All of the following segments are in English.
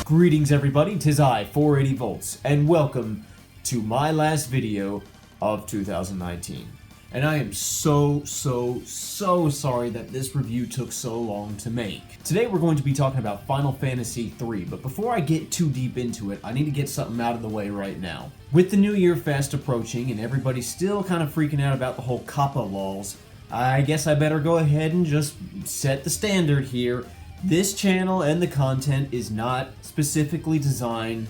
Greetings everybody, 'tis I, 480 volts, and welcome to my last video of 2019. And I am so sorry that this review took so long to make. Today we're going to be talking about Final Fantasy III, but before I get too deep into it, I need to get something out of the way right now. With the new year fast approaching and everybody still kind of freaking out about the whole Kappa laws, I guess I better go ahead and just set the standard here. This channel and the content is not specifically designed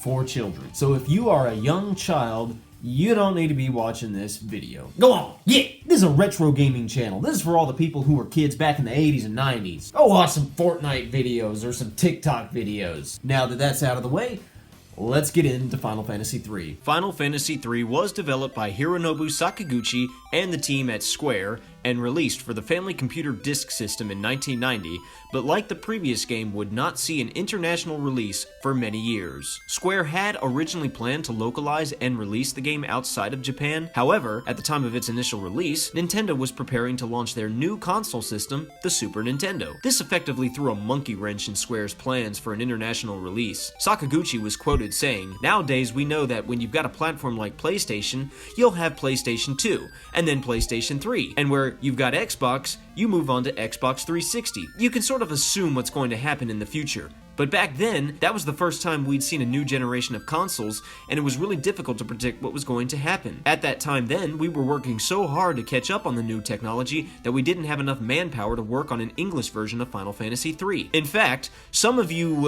for children. So if you are a young child, you don't need to be watching this video. Go on, yeah! This is a retro gaming channel. This is for all the people who were kids back in the 80s and 90s. Go watch some Fortnite videos or some TikTok videos. Now that that's out of the way, let's get into Final Fantasy III. Final Fantasy III was developed by Hironobu Sakaguchi and the team at Square, and released for the Family Computer Disk System in 1990, but like the previous game would not see an international release for many years. Square had originally planned to localize and release the game outside of Japan. However, at the time of its initial release, Nintendo was preparing to launch their new console system, the Super Nintendo. This effectively threw a monkey wrench in Square's plans for an international release. Sakaguchi was quoted saying, "Nowadays we know that when you've got a platform like PlayStation, you'll have PlayStation 2, and then PlayStation 3, and where you've got Xbox, you move on to Xbox 360. You can sort of assume what's going to happen in the future. But back then, that was the first time we'd seen a new generation of consoles, and it was really difficult to predict what was going to happen. At that time then, we were working so hard to catch up on the new technology that we didn't have enough manpower to work on an English version of Final Fantasy III. In fact, some of you,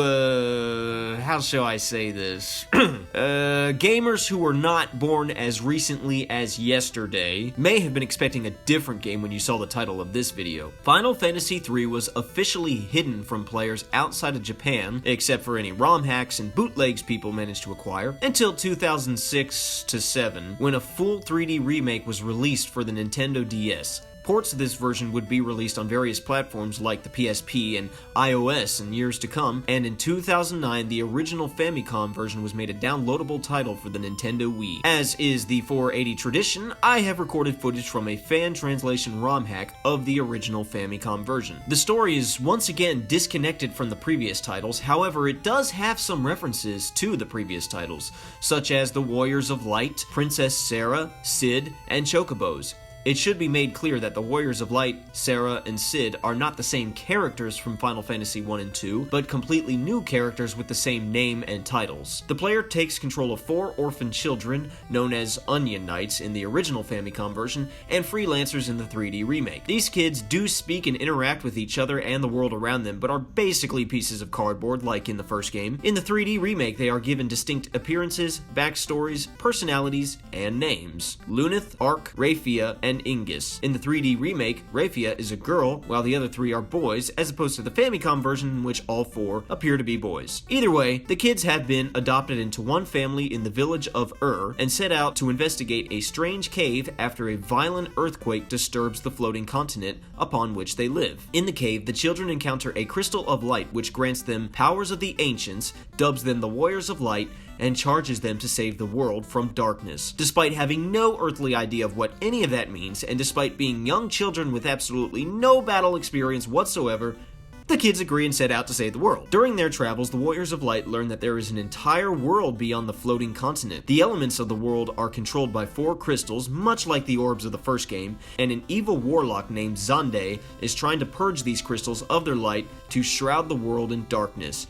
how shall I say this? Gamers who were not born as recently as yesterday may have been expecting a different game when you saw the title of this video. Final Fantasy III was officially hidden from players outside of Japan, except for any ROM hacks and bootlegs people managed to acquire, until 2006-7, when a full 3D remake was released for the Nintendo DS. Ports of this version would be released on various platforms like the PSP and iOS in years to come, and in 2009 the original Famicom version was made a downloadable title for the Nintendo Wii. As is the 480 tradition, I have recorded footage from a fan translation ROM hack of the original Famicom version. The story is once again disconnected from the previous titles, however it does have some references to the previous titles, such as the Warriors of Light, Princess Sarah, Cid, and Chocobos. It should be made clear that the Warriors of Light, Sarah, and Cid are not the same characters from Final Fantasy I and II, but completely new characters with the same name and titles. The player takes control of 4 orphan children, known as Onion Knights in the original Famicom version, and freelancers in the 3D remake. These kids do speak and interact with each other and the world around them, but are basically pieces of cardboard like in the first game. In the 3D remake, they are given distinct appearances, backstories, personalities, and names. Lunith, Ark, Raphia, and Ingus. In the 3D remake, Raphia is a girl, while the other 3 are boys, as opposed to the Famicom version in which all 4 appear to be boys. Either way, the kids have been adopted into one family in the village of and set out to investigate a strange cave after a violent earthquake disturbs the floating continent upon which they live. In the cave, the children encounter a crystal of light which grants them powers of the ancients, dubs them the Warriors of Light, and charges them to save the world from darkness. Despite having no earthly idea of what any of that means, and despite being young children with absolutely no battle experience whatsoever, the kids agree and set out to save the world. During their travels, the Warriors of Light learn that there is an entire world beyond the floating continent. The elements of the world are controlled by 4 crystals, much like the orbs of the first game, and an evil warlock named Xande is trying to purge these crystals of their light to shroud the world in darkness.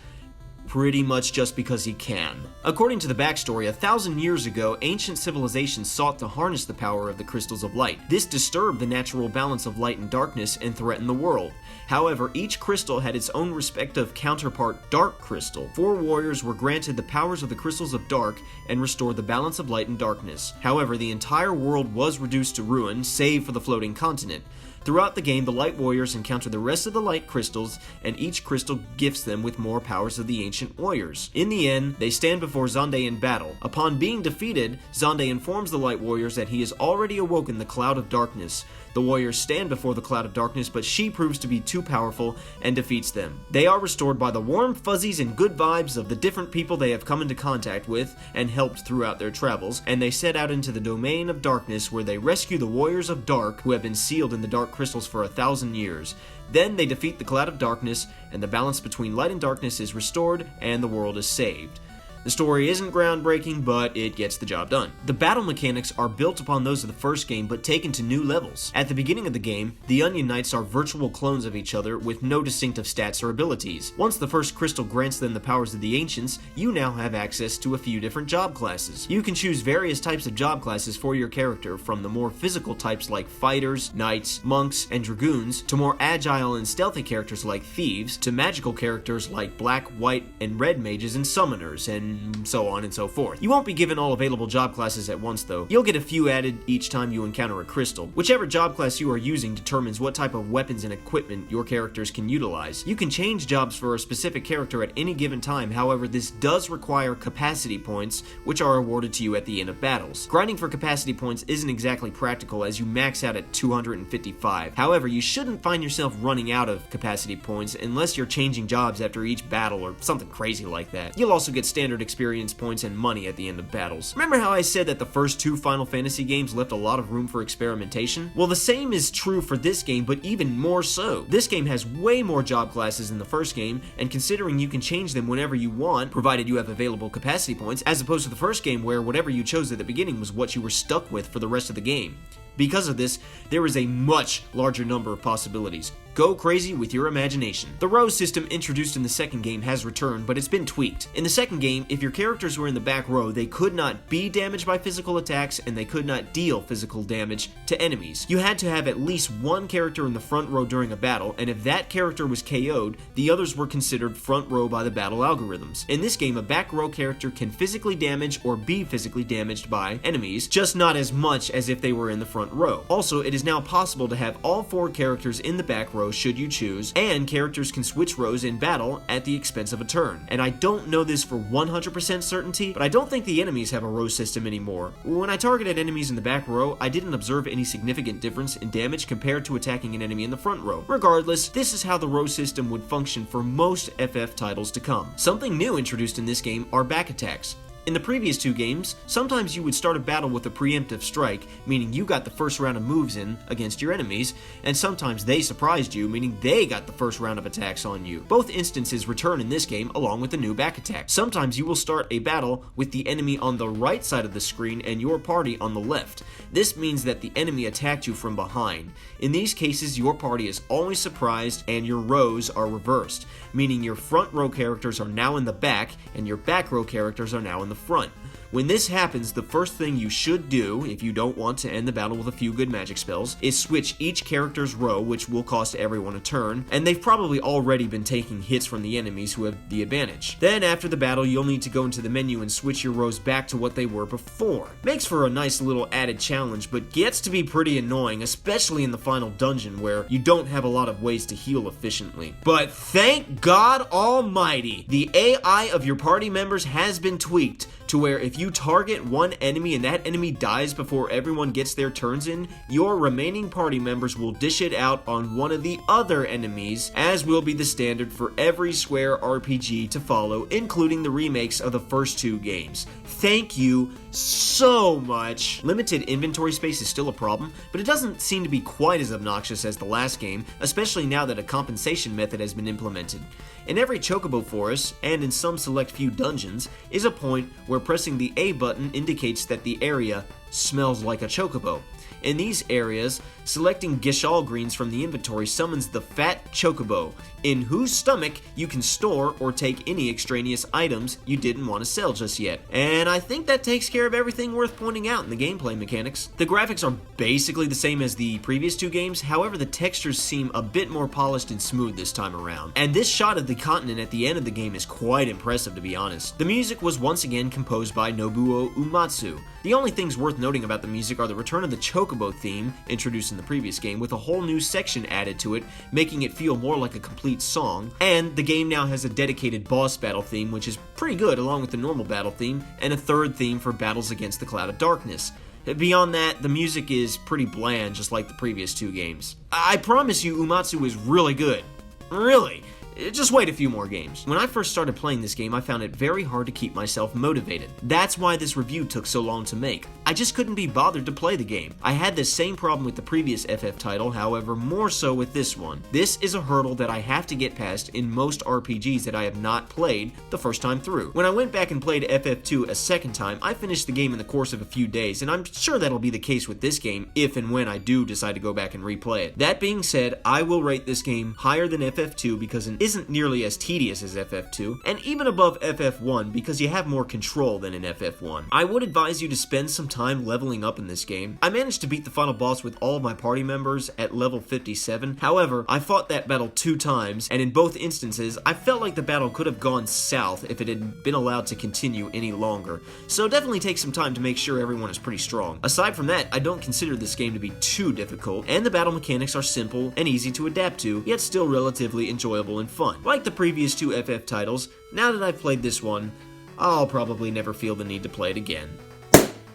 Pretty much just because he can. According to the backstory, 1,000 years ago, ancient civilizations sought to harness the power of the crystals of light. This disturbed the natural balance of light and darkness and threatened the world. However, each crystal had its own respective counterpart dark crystal. 4 warriors were granted the powers of the crystals of dark and restored the balance of light and darkness. However, the entire world was reduced to ruin, save for the floating continent. Throughout the game, the Light Warriors encounter the rest of the Light Crystals, and each crystal gifts them with more powers of the ancient warriors. In the end, they stand before Xande in battle. Upon being defeated, Xande informs the Light Warriors that he has already awoken the Cloud of Darkness. The warriors stand before the cloud of darkness, but she proves to be too powerful and defeats them. They are restored by the warm fuzzies and good vibes of the different people they have come into contact with and helped throughout their travels, and they set out into the domain of darkness where they rescue the warriors of dark who have been sealed in the dark crystals for 1,000 years. Then they defeat the cloud of darkness, and the balance between light and darkness is restored, and the world is saved. The story isn't groundbreaking, but it gets the job done. The battle mechanics are built upon those of the first game, but taken to new levels. At the beginning of the game, the Onion Knights are virtual clones of each other with no distinctive stats or abilities. Once the first crystal grants them the powers of the Ancients, you now have access to a few different job classes. You can choose various types of job classes for your character, from the more physical types like fighters, knights, monks, and dragoons, to more agile and stealthy characters like thieves, to magical characters like black, white, and red mages and summoners, and so on and so forth. You won't be given all available job classes at once though. You'll get a few added each time you encounter a crystal. Whichever job class you are using determines what type of weapons and equipment your characters can utilize. You can change jobs for a specific character at any given time, however this does require capacity points, which are awarded to you at the end of battles. Grinding for capacity points isn't exactly practical as you max out at 255. However, you shouldn't find yourself running out of capacity points unless you're changing jobs after each battle or something crazy like that. You'll also get standard experience points and money at the end of battles. Remember how I said that the first two Final Fantasy games left a lot of room for experimentation? Well, the same is true for this game, but even more so. This game has way more job classes than the first game, and considering you can change them whenever you want, provided you have available capacity points, as opposed to the first game where whatever you chose at the beginning was what you were stuck with for the rest of the game. Because of this, there is a much larger number of possibilities. Go crazy with your imagination. The row system introduced in the second game has returned, but it's been tweaked. In the second game, if your characters were in the back row, they could not be damaged by physical attacks, and they could not deal physical damage to enemies. You had to have at least one character in the front row during a battle, and if that character was KO'd, the others were considered front row by the battle algorithms. In this game, a back row character can physically damage or be physically damaged by enemies, just not as much as if they were in the front row. Also, it is now possible to have all four characters in the back row should you choose, and characters can switch rows in battle at the expense of a turn. And I don't know this for 100% certainty, but I don't think the enemies have a row system anymore. When I targeted enemies in the back row, I didn't observe any significant difference in damage compared to attacking an enemy in the front row. Regardless, this is how the row system would function for most FF titles to come. Something new introduced in this game are back attacks. In the previous two games, sometimes you would start a battle with a preemptive strike, meaning you got the first round of moves in against your enemies, and sometimes they surprised you, meaning they got the first round of attacks on you. Both instances return in this game along with the new back attack. Sometimes you will start a battle with the enemy on the right side of the screen and your party on the left. This means that the enemy attacked you from behind. In these cases, your party is always surprised and your rows are reversed, meaning your front row characters are now in the back and your back row characters are now in the front. When this happens, the first thing you should do, if you don't want to end the battle with a few good magic spells, is switch each character's row, which will cost everyone a turn, and they've probably already been taking hits from the enemies who have the advantage. Then after the battle, you'll need to go into the menu and switch your rows back to what they were before. Makes for a nice little added challenge, but gets to be pretty annoying, especially in the final dungeon where you don't have a lot of ways to heal efficiently. But thank God Almighty, the AI of your party members has been tweaked to where if you target one enemy and that enemy dies before everyone gets their turns in, your remaining party members will dish it out on one of the other enemies, as will be the standard for every Square RPG to follow, including the remakes of the first two games. Thank you so much. Limited inventory space is still a problem, but it doesn't seem to be quite as obnoxious as the last game, especially now that a compensation method has been implemented. In every chocobo forest, and in some select few dungeons, is a point where pressing the A button indicates that the area smells like a chocobo. In these areas, selecting Gishal greens from the inventory summons the fat chocobo, in whose stomach you can store or take any extraneous items you didn't want to sell just yet. And I think that takes care of everything worth pointing out in the gameplay mechanics. The graphics are basically the same as the previous two games, however the textures seem a bit more polished and smooth this time around. And this shot of the continent at the end of the game is quite impressive, to be honest. The music was once again composed by Nobuo Uematsu. The only things worth noting about the music are the return of the chocobo theme, introduced in the previous game, with a whole new section added to it, making it feel more like a complete song, and the game now has a dedicated boss battle theme, which is pretty good, along with the normal battle theme, and a third theme for battles against the Cloud of Darkness. Beyond that, the music is pretty bland, just like the previous two games. I promise you, Umatsu is really good. Really. Just wait a few more games. When I first started playing this game, I found it very hard to keep myself motivated. That's why this review took so long to make. I just couldn't be bothered to play the game. I had this same problem with the previous FF title, however, more so with this one. This is a hurdle that I have to get past in most RPGs that I have not played the first time through. When I went back and played FF2 a second time, I finished the game in the course of a few days, and I'm sure that'll be the case with this game if and when I do decide to go back and replay it. That being said, I will rate this game higher than FF2 because it isn't nearly as tedious as FF2, and even above FF1 because you have more control than in FF1. I would advise you to spend some time leveling up in this game. I managed to beat the final boss with all of my party members at level 57, however, I fought that battle 2 times, and in both instances, I felt like the battle could have gone south if it had been allowed to continue any longer, so definitely take some time to make sure everyone is pretty strong. Aside from that, I don't consider this game to be too difficult, and the battle mechanics are simple and easy to adapt to, yet still relatively enjoyable and fun. Like the previous 2 FF titles, now that I've played this one, I'll probably never feel the need to play it again.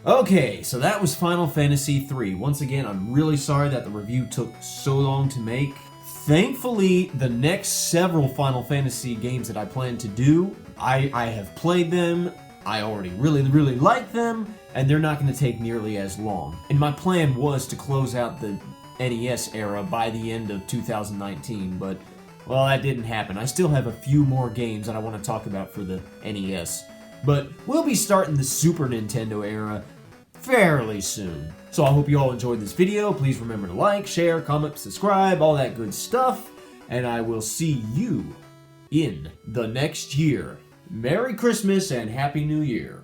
Okay, so that was Final Fantasy III. Once again, I'm really sorry that the review took so long to make. Thankfully, the next several Final Fantasy games that I plan to do, I have played them, I already really like them, and they're not going to take nearly as long. And my plan was to close out the NES era by the end of 2019, but well, that didn't happen. I still have a few more games that I want to talk about for the NES. But we'll be starting the Super Nintendo era fairly soon. So I hope you all enjoyed this video. Please remember to like, share, comment, subscribe, all that good stuff. And I will see you in the next year. Merry Christmas and Happy New Year.